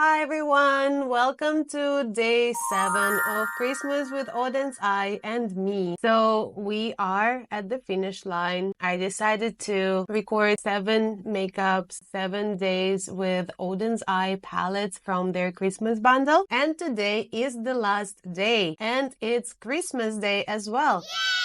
Hi everyone, welcome to day 7 of Christmas with Oden's Eye and me. So we are at the finish line. I decided to record 7 makeups, 7 days with Oden's Eye palettes from their Christmas bundle. And today is the last day and it's Christmas Day as well.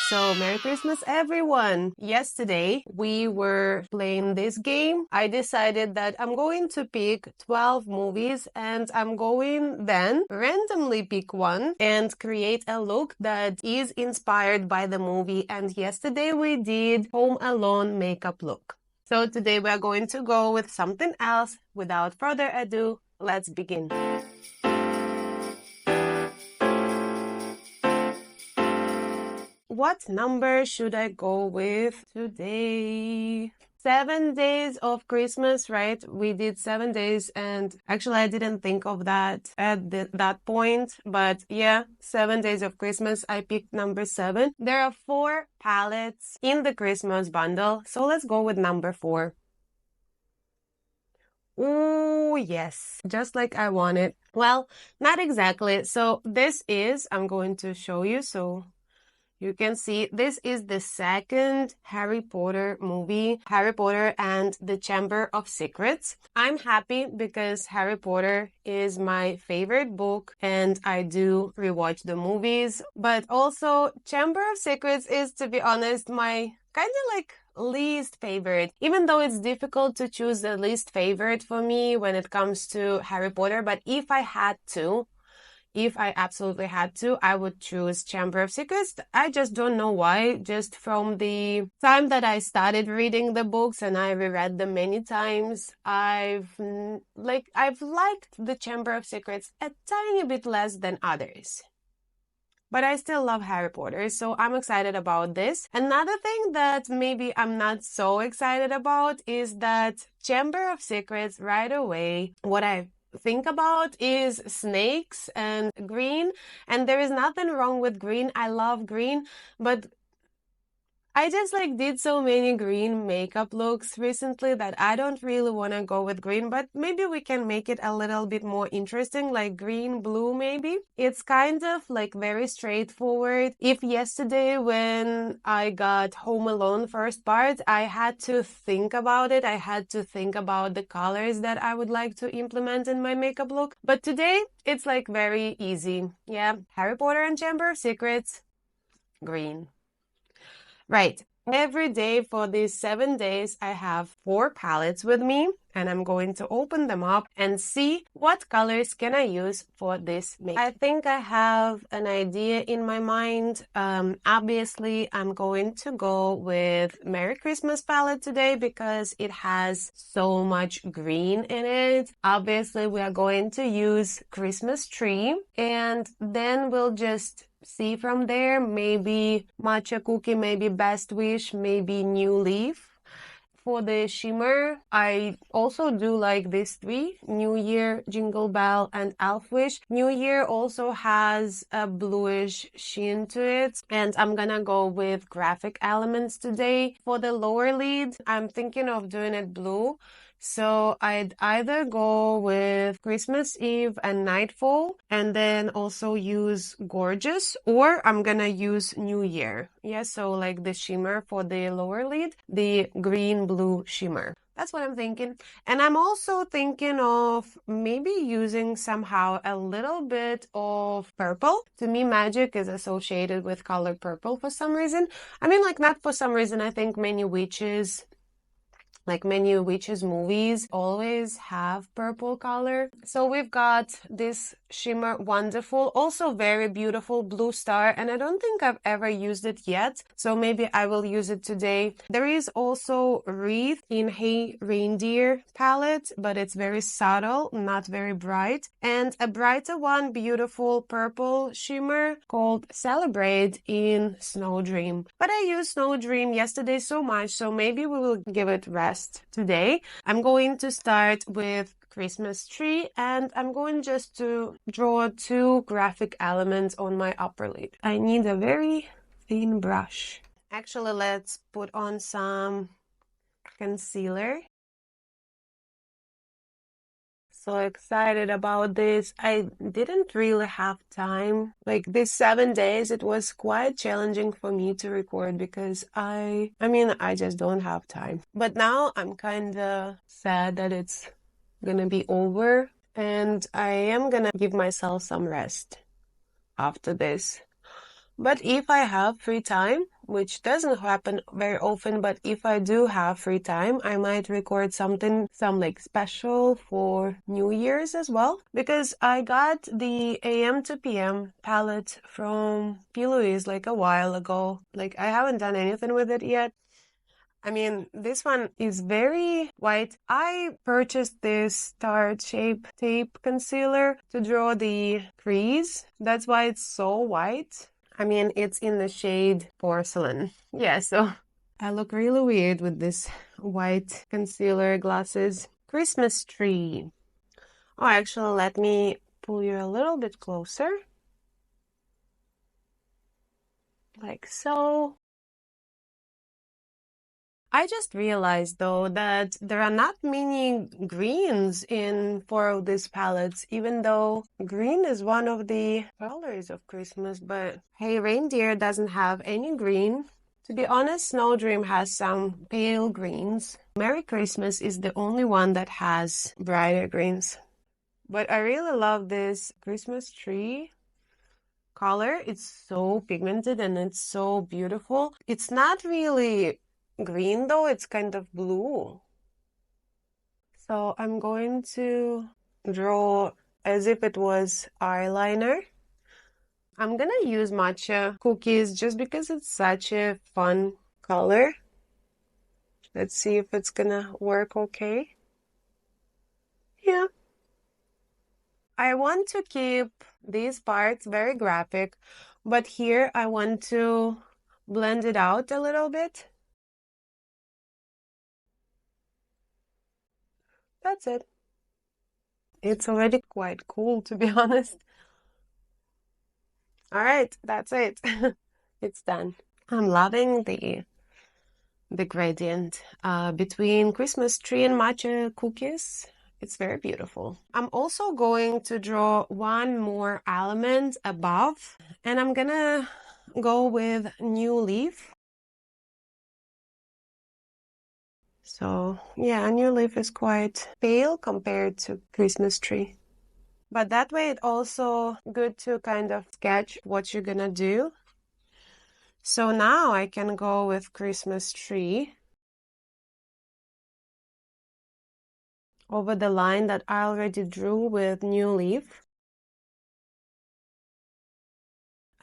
So Merry Christmas everyone! Yesterday we were playing this game. I decided that I'm going to pick 12 movies and I'm going then randomly pick one and create a look that is inspired by the movie. And yesterday we did Home Alone makeup look. So today we're going to go with something else. Without further ado, let's begin. What number should I go with today? 7 days of Christmas, right? We did 7 days and actually I didn't think of that at that point. But yeah, 7 days of Christmas. I picked number 7. There are 4 palettes in the Christmas bundle. So let's go with number 4. Oh, yes, just like I wanted. Well, not exactly. So this is, I'm going to show you. So you can see this is the second Harry Potter movie, Harry Potter and the Chamber of Secrets. I'm happy because Harry Potter is my favorite book and I do rewatch the movies. But also Chamber of Secrets is, to be honest, my kind of like least favorite, even though it's difficult to choose the least favorite for me when it comes to Harry Potter. But if I absolutely had to, I would choose Chamber of Secrets. I just don't know why. Just from the time that I started reading the books and I reread them many times, I've liked the Chamber of Secrets a tiny bit less than others. But I still love Harry Potter, so I'm excited about this. Another thing that maybe I'm not so excited about is that Chamber of Secrets right away, what I think about is snakes and green, and there is nothing wrong with green. I love green, but I just did so many green makeup looks recently that I don't really want to go with green, but maybe we can make it a little bit more interesting, like green, blue maybe. It's kind of very straightforward. If yesterday when I got Home Alone first part, I had to think about it. I had to think about the colors that I would like to implement in my makeup look. But today it's very easy. Yeah, Harry Potter and Chamber of Secrets, green. Right. Every day for these 7 days, I have 4 palettes with me and I'm going to open them up and see what colors can I use for this makeup. I think I have an idea in my mind. Obviously, I'm going to go with Merry Christmas palette today because it has so much green in it. Obviously, we are going to use Christmas tree and then we'll just see from there, maybe matcha cookie, maybe best wish, maybe new leaf. For the shimmer, I also do like these 3, New Year, Jingle Bell, and Elf Wish. New Year also has a bluish sheen to it, and I'm gonna go with graphic elements today. For the lower lid, I'm thinking of doing it blue. So I'd either go with Christmas Eve and Nightfall and then also use Gorgeous, or I'm gonna use New Year. Yeah, so the shimmer for the lower lid, the green-blue shimmer. That's what I'm thinking. And I'm also thinking of maybe using somehow a little bit of purple. To me, magic is associated with color purple for some reason. I mean, not for some reason. I think many witches movies always have purple color. So we've got this shimmer, wonderful, also very beautiful blue star, and I don't think I've ever used it yet, so maybe I will use it today. There is also Wreath in Hey Reindeer palette, but it's very subtle, not very bright, and a brighter one, beautiful purple shimmer called Celebrate in Snow Dream. But I used Snow Dream yesterday so much, so maybe we will give it rest today. I'm going to start with Christmas tree and I'm going just to draw 2 graphic elements on my upper lid. I need a very thin brush. Actually, let's put on some concealer. so excited about this. I didn't really have time. Like these 7 days, it was quite challenging for me to record because I just don't have time. But now I'm kind of sad that it's gonna be over, and I am gonna give myself some rest after this. But if I have free time, which doesn't happen very often, but if I do have free time, I might record some like special for New Year's as well. Because I got the AM to PM palette from P. Louise like a while ago. Like I haven't done anything with it yet. I mean, this one is very white. I purchased this star shape tape concealer to draw the crease. That's why it's so white. I mean, it's in the shade porcelain. Yeah, so I look really weird with this white concealer glasses. Christmas tree. Oh, actually, let me pull you a little bit closer. Like so. I just realized though that there are not many greens in four of these palettes, even though green is one of the colors of Christmas, but hey, reindeer doesn't have any green. To be honest, Snow Dream has some pale greens. Merry Christmas is the only one that has brighter greens. But I really love this Christmas tree color. It's so pigmented and it's so beautiful. It's not really green though, it's kind of blue. So I'm going to draw as if it was eyeliner. I'm gonna use matcha cookies just because it's such a fun color. Let's see if it's gonna work okay. Yeah. I want to keep these parts very graphic, but here I want to blend it out a little bit. That's it. It's already quite cool, to be honest. All right, that's it. It's done. I'm loving the gradient between Christmas tree and matcha cookies. It's very beautiful. I'm also going to draw one more element above, and I'm gonna go with new leaf. So yeah, new leaf is quite pale compared to Christmas tree. But that way it's also good to kind of sketch what you're gonna do. So now I can go with Christmas tree over the line that I already drew with new leaf.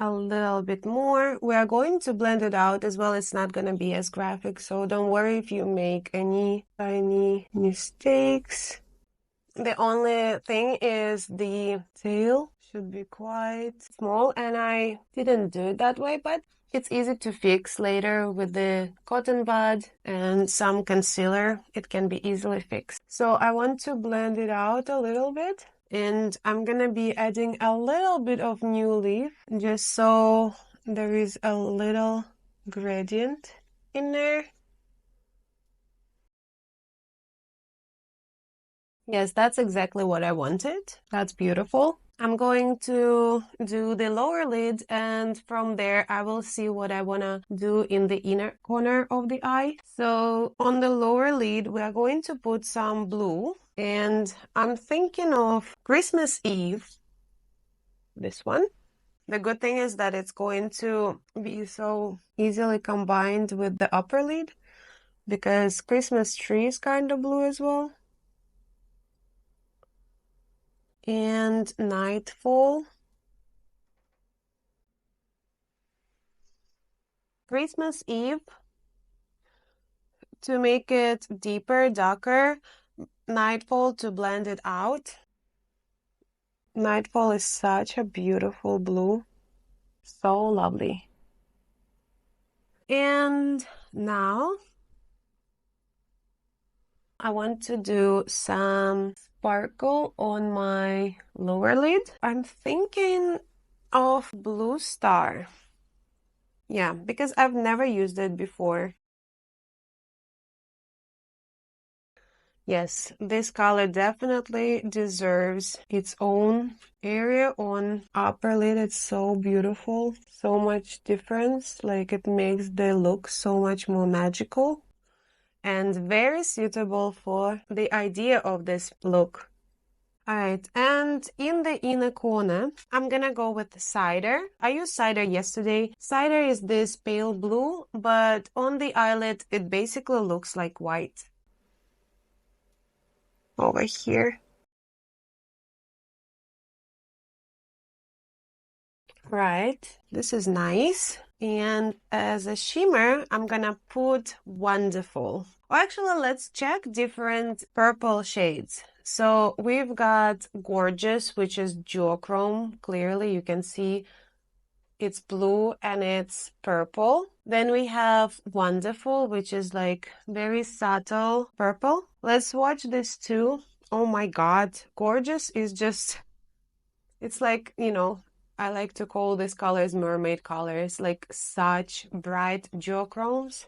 A little bit more. We are going to blend it out as well. It's not gonna be as graphic, so don't worry if you make any tiny mistakes. The only thing is the tail should be quite small, and I didn't do it that way, but it's easy to fix later with the cotton bud and some concealer. It can be easily fixed. So I want to blend it out a little bit, and I'm gonna be adding a little bit of new leaf just so there is a little gradient in there. Yes, that's exactly what I wanted. That's beautiful. I'm going to do the lower lid, and from there I will see what I want to do in the inner corner of the eye. So on the lower lid, we are going to put some blue, and I'm thinking of Christmas Eve, this one. The good thing is that it's going to be so easily combined with the upper lid because Christmas tree is kind of blue as well. And nightfall. Christmas Eve, to make it deeper, darker. Nightfall to blend it out. Nightfall is such a beautiful blue. So lovely. And now I want to do some sparkle on my lower lid. I'm thinking of Blue Star. Yeah, because I've never used it before. Yes, this color definitely deserves its own area on upper lid. It's so beautiful, so much difference. Like it makes the look so much more magical and very suitable for the idea of this look. All right, and in the inner corner, I'm gonna go with cider. I used cider yesterday. Cider is this pale blue, but on the eyelid, it basically looks like white. Over here. Right, this is nice. And as a shimmer, I'm gonna put Wonderful. Or actually, let's check different purple shades. So we've got Gorgeous, which is duochrome. Clearly, you can see it's blue and it's purple. Then we have Wonderful, which is like very subtle purple. Let's watch this too. Oh my God, Gorgeous is just, it's like, I like to call these colors mermaid colors, like such bright duochromes.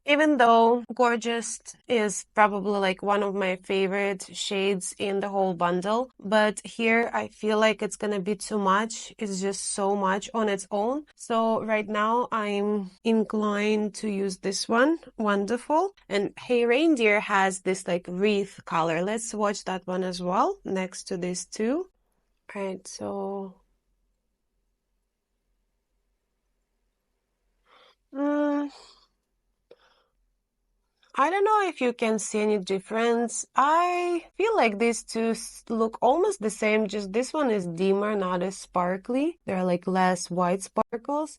Even though Gorgeous is probably like one of my favorite shades in the whole bundle, but here I feel like it's gonna be too much. It's just so much on its own. So right now I'm inclined to use this one, Wonderful. And Hey Reindeer has this like wreath color. Let's watch that one as well next to these two. All right, so I don't know if you can see any difference. I feel like these two look almost the same, just this one is dimmer, not as sparkly. There are like less white sparkles.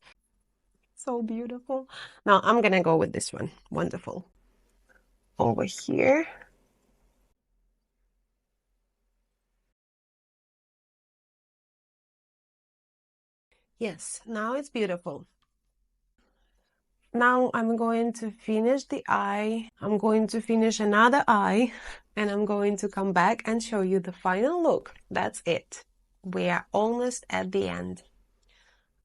So beautiful. Now I'm gonna go with this one. Wonderful. Over here. Yes, now it's beautiful. Now I'm going to finish the eye. I'm going to finish another eye and I'm going to come back and show you the final look. That's it. We are almost at the end.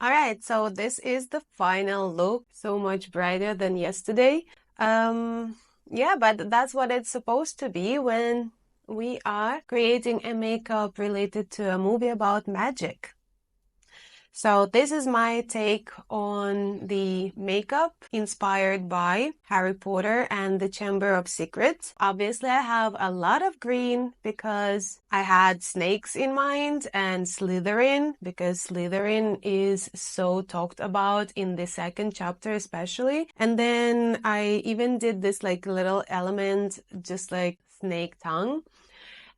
All right, so this is the final look. So much brighter than yesterday. Yeah, but that's what it's supposed to be when we are creating a makeup related to a movie about magic. So this is my take on the makeup inspired by Harry Potter and the Chamber of Secrets. Obviously, I have a lot of green because I had snakes in mind and Slytherin because Slytherin is so talked about in the second chapter especially. And then I even did this like little element just like snake tongue.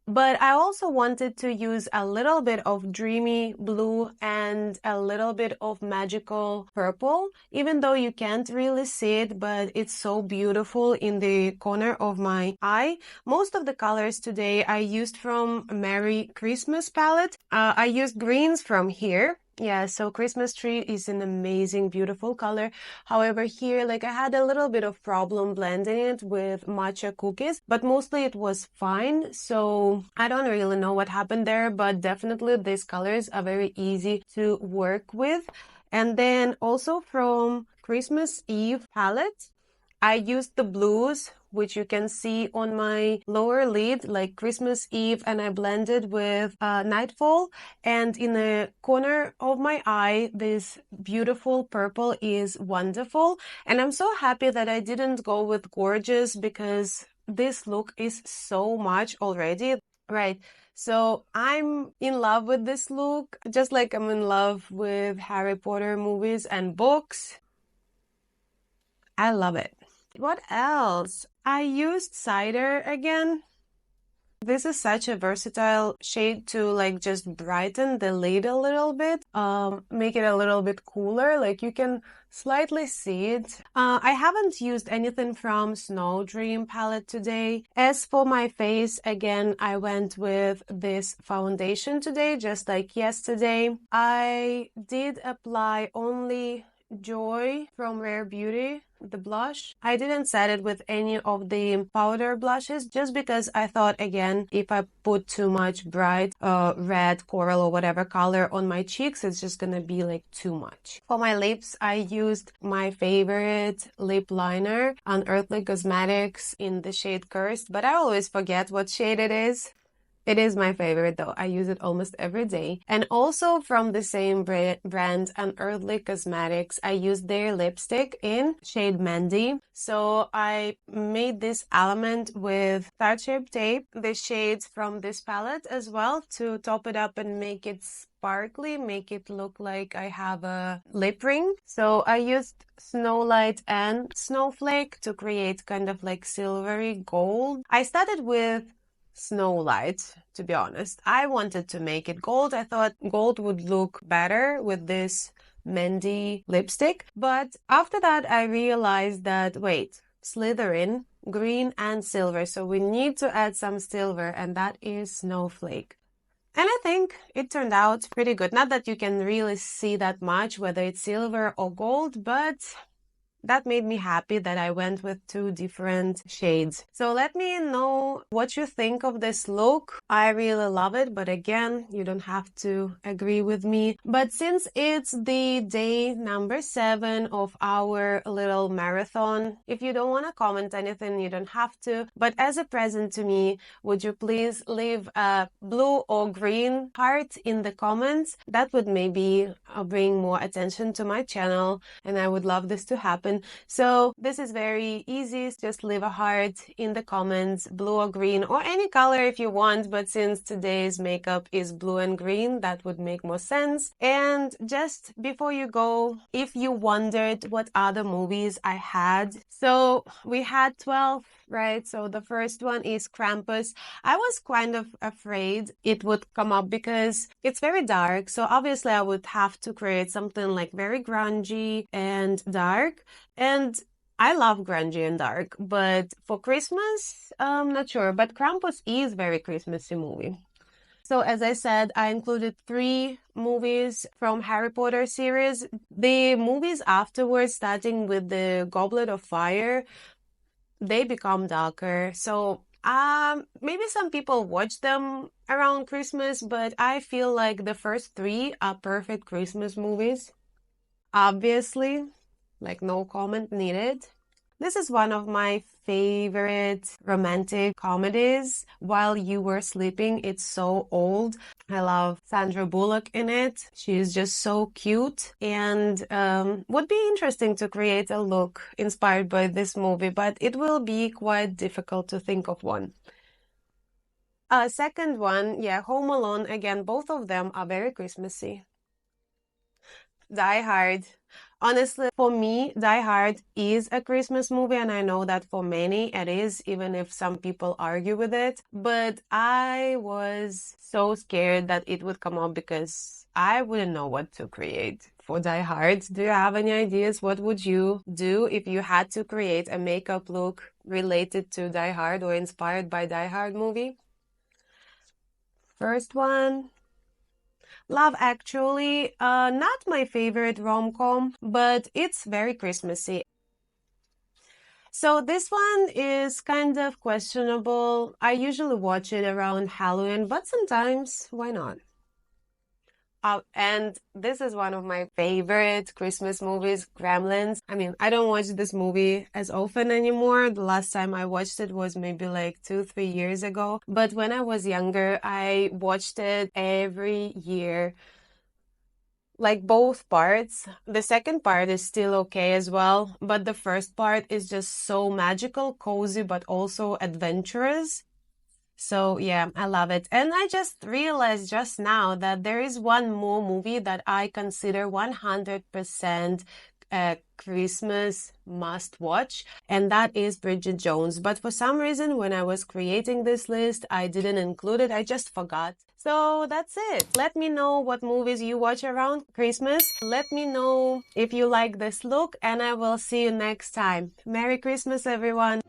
But I also wanted to use a little bit of dreamy blue and a little bit of magical purple, even though you can't really see it, but it's so beautiful in the corner of my eye. Most of the colors today I used from Merry Christmas palette. I used greens from here. Yeah, so Christmas tree is an amazing, beautiful color. However, here, like I had a little bit of problem blending it with matcha cookies, but mostly it was fine. So I don't really know what happened there, but definitely these colors are very easy to work with. And then also from Christmas Eve palette, I used the blues, which you can see on my lower lid, like Christmas Eve, and I blended with Nightfall. And in the corner of my eye, this beautiful purple is Wonderful. And I'm so happy that I didn't go with Gorgeous because this look is so much already. Right. So I'm in love with this look, just like I'm in love with Harry Potter movies and books. I love it. What else? I used cider again. This is such a versatile shade to like just brighten the lid a little bit, make it a little bit cooler, like you can slightly see it. I haven't used anything from Snow Dream palette today. As for my face, again, I went with this foundation today, just like yesterday. I did apply only Joy from Rare Beauty, the blush. I didn't set it with any of the powder blushes just because I thought, again, if I put too much bright red, coral, or whatever color on my cheeks, it's just gonna be like too much. For my lips, I used my favorite lip liner, Unearthly Cosmetics in the shade Cursed, but I always forget what shade it is. It is my favorite though. I use it almost every day. And also from the same brand, Unearthly Cosmetics, I used their lipstick in shade Mandy. So I made this element with Tarte tape, the shades from this palette as well, to top it up and make it sparkly, make it look like I have a lip ring. So I used Snowlight and Snowflake to create kind of like silvery gold. I started with Snowlight, to be honest. I wanted to make it gold. I thought gold would look better with this Mandy lipstick. But after that, I realized that, wait, Slytherin, green and silver. So we need to add some silver, and that is Snowflake. And I think it turned out pretty good. Not that you can really see that much, whether it's silver or gold, but that made me happy that I went with two different shades. So let me know what you think of this look. I really love it, but again, you don't have to agree with me. But since it's the day number 7 of our little marathon, if you don't want to comment anything, you don't have to. But as a present to me, would you please leave a blue or green heart in the comments? That would maybe bring more attention to my channel, and I would love this to happen. So this is very easy. Just leave a heart in the comments, blue or green, or any color if you want. But since today's makeup is blue and green, that would make more sense. And just before you go, if you wondered what other movies I had, so we had 12, right? So the first one is Krampus. I was kind of afraid it would come up because it's very dark. So obviously I would have to create something like very grungy and dark. And I love grungy and dark, but for Christmas, I'm not sure. But Krampus is very Christmassy movie. So as I said, I included 3 movies from Harry Potter series. The movies afterwards, starting with the Goblet of Fire, they become darker. So maybe some people watch them around Christmas, but I feel like the first 3 are perfect Christmas movies. Obviously, like no comment needed. This is one of my favorite romantic comedies. While You Were Sleeping, it's so old. I love Sandra Bullock in it. She's just so cute, and would be interesting to create a look inspired by this movie, but it will be quite difficult to think of one. Second one, yeah, Home Alone. Again, both of them are very Christmassy. Die Hard. Honestly, for me, Die Hard is a Christmas movie, and I know that for many it is, even if some people argue with it. But I was so scared that it would come up because I wouldn't know what to create for Die Hard. Do you have any ideas? What would you do if you had to create a makeup look related to Die Hard or inspired by Die Hard movie? First one. Love Actually, not my favorite rom-com, but it's very Christmassy. So this one is kind of questionable. I usually watch it around Halloween, but sometimes, why not? And this is one of my favorite Christmas movies, Gremlins. I mean, I don't watch this movie as often anymore. The last time I watched it was maybe like 2-3 years ago. But when I was younger, I watched it every year. Like both parts. The second part is still okay as well, but the first part is just so magical, cozy, but also adventurous. So yeah, I love it. And I just realized just now that there is one more movie that I consider 100% a Christmas must watch, and that is Bridget Jones. But for some reason, when I was creating this list, I didn't include it. I just forgot. So that's it. Let me know what movies you watch around Christmas. Let me know if you like this look, and I will see you next time. Merry Christmas, everyone.